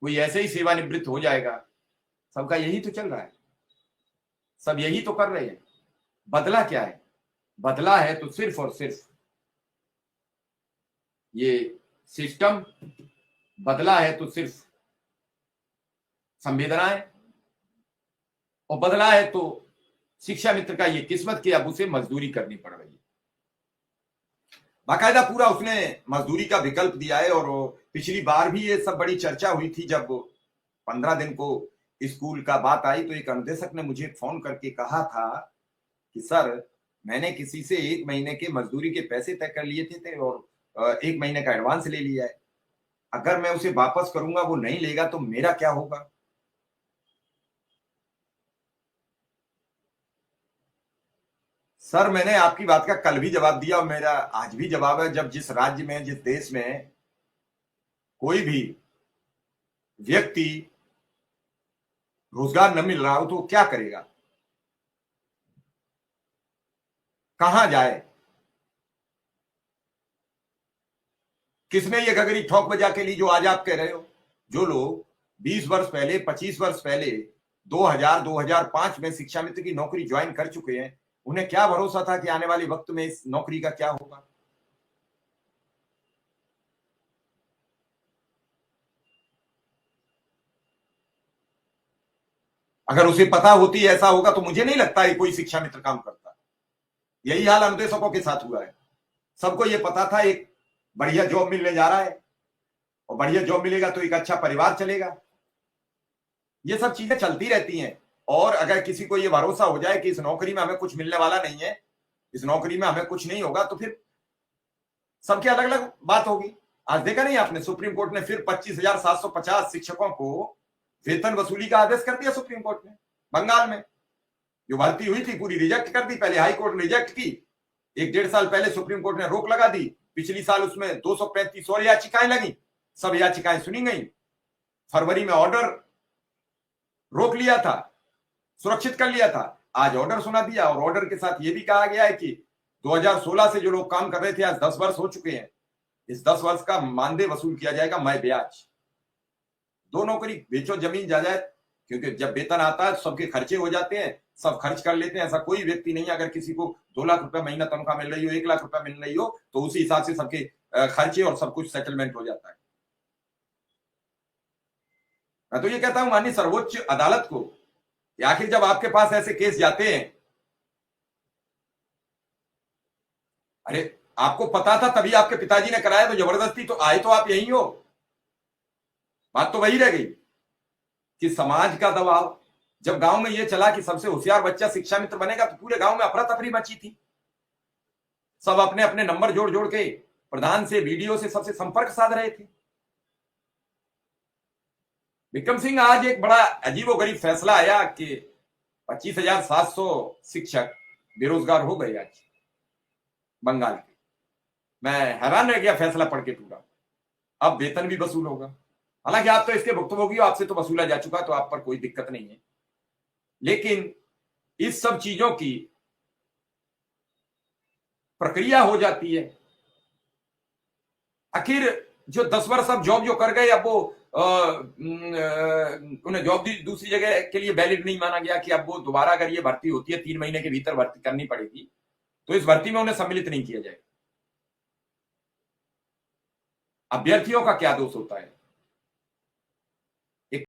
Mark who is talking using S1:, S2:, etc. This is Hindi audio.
S1: कोई ऐसे ही सेवानिवृत्त हो जाएगा। सबका यही तो चल रहा है, सब यही तो कर रहे हैं। बदला क्या है? बदला है तो सिर्फ और सिर्फ ये सिस्टम, बदला है तो सिर्फ संवेदनाएं, और बदला है तो शिक्षा मित्र का ये किस्मत कि अब उसे मजदूरी करनी पड़ रही है। बाकायदा पूरा उसने मजदूरी का विकल्प दिया है। और पिछली बार भी ये सब बड़ी चर्चा हुई थी, जब 15 दिन को स्कूल का बात आई तो एक अनुदेशक ने मुझे फोन करके कहा था कि सर, मैंने किसी से 1 महीने के मजदूरी के पैसे तय कर लिए थे और 1 महीने का एडवांस ले लिया है। अगर मैं उसे वापस करूंगा, वो नहीं लेगा तो मेरा क्या होगा? सर, मैंने आपकी बात का कल भी जवाब दिया और मेरा आज भी जवाब है, जब जिस राज्य में, जिस देश में कोई भी व्यक्ति रोजगार न मिल रहा हो तो वो क्या करेगा? कहां जाए? किसने ये गगरी ठोक बजा के ली जो आज आप कह रहे हो? जो लोग 20 वर्ष पहले, 25 वर्ष पहले 2000-2005 में शिक्षा मित्र की नौकरी ज्वाइन कर चुके हैं, उन्हें क्या भरोसा था कि आने वाले वक्त में इस नौकरी का क्या होगा? अगर उसे पता होती ऐसा होगा तो मुझे नहीं लगता है कोई शिक्षा मित्र काम करता। यही हाल अनुदेशकों के साथ हुआ है। सबको यह पता था एक बढ़िया जॉब मिलने जा रहा है, और बढ़िया जॉब मिलेगा तो एक अच्छा परिवार चलेगा। ये सब चीजें चलती रहती हैं। और अगर किसी को यह भरोसा हो जाए कि इस नौकरी में हमें कुछ मिलने वाला नहीं है, इस नौकरी में हमें कुछ नहीं होगा, तो फिर सबकी अलग अलग बात होगी। आज देखा नहीं आपने, सुप्रीम कोर्ट ने फिर 25,750 शिक्षकों को वेतन वसूली का आदेश कर दिया। सुप्रीम कोर्ट ने बंगाल में जो भर्ती हुई थी पूरी रिजेक्ट कर दी। पहले हाई कोर्ट ने रिजेक्ट की, 1-1.5 साल पहले सुप्रीम कोर्ट ने रोक लगा दी। पिछली साल उसमें 235 और याचिकाएं लगी, सब याचिकाएं सुनी गई। फरवरी में ऑर्डर रोक लिया था, सुरक्षित कर लिया था, आज ऑर्डर सुना दिया। और ऑर्डर के साथ यह भी कहा गया है कि 2016 से जो लोग काम कर रहे थे, आज 10 वर्ष हो चुके हैं, इस 10 वर्ष का मानदेय वसूल किया जाएगा, मैं ब्याज। 2 नौकरी बेचो जमीन जायदाद, क्योंकि जब वेतन आता है सबके खर्चे हो जाते हैं, सब खर्च कर लेते हैं। ऐसा कोई व्यक्ति नहीं है, अगर किसी को 2 लाख रुपए महीना तनख्वाह मिल रही हो, 1 लाख रुपए मिल रही हो, तो उसी हिसाब से सबके खर्चे और सब कुछ सेटलमेंट हो जाता है। मैं तो ये कहता हूं माननीय सर्वोच्च अदालत को कि आखिर जब आपके पास ऐसे केस जाते हैं, अरे आपको पता था तभी आपके पिताजी ने कराया, तो जबरदस्ती तो आए तो आप यही हो। बात तो वही रह गई कि समाज का दबाव। जब गांव में यह चला कि सबसे होशियार बच्चा शिक्षा मित्र बनेगा, तो पूरे गांव में अफरा तफरी मची थी। सब अपने अपने नंबर जोड़ जोड़ के प्रधान से, वीडियो से, सबसे संपर्क साध रहे थे। विक्रम सिंह, आज एक बड़ा अजीबोगरीब फैसला आया कि 25,700 शिक्षक बेरोजगार हो गए आज बंगाल के। मैं हैरान रह गया फैसला पढ़ के पूरा। अब वेतन भी वसूल होगा। हालांकि आप तो इसके भुक्तभोगी हो, आपसे तो वसूला जा चुका, तो आप पर कोई दिक्कत नहीं है। लेकिन इस सब चीजों की प्रक्रिया हो जाती है। आखिर जो 10 वर्ष अब जॉब जो कर गए, अब वो उन्हें जॉब दूसरी जगह के लिए वैलिड नहीं माना गया कि अब वो दोबारा अगर ये भर्ती होती है 3 महीने के भीतर भर्ती करनी पड़ेगी, तो इस भर्ती में उन्हें सम्मिलित नहीं किया जाएगा। अभ्यर्थियों का क्या दोष होता है?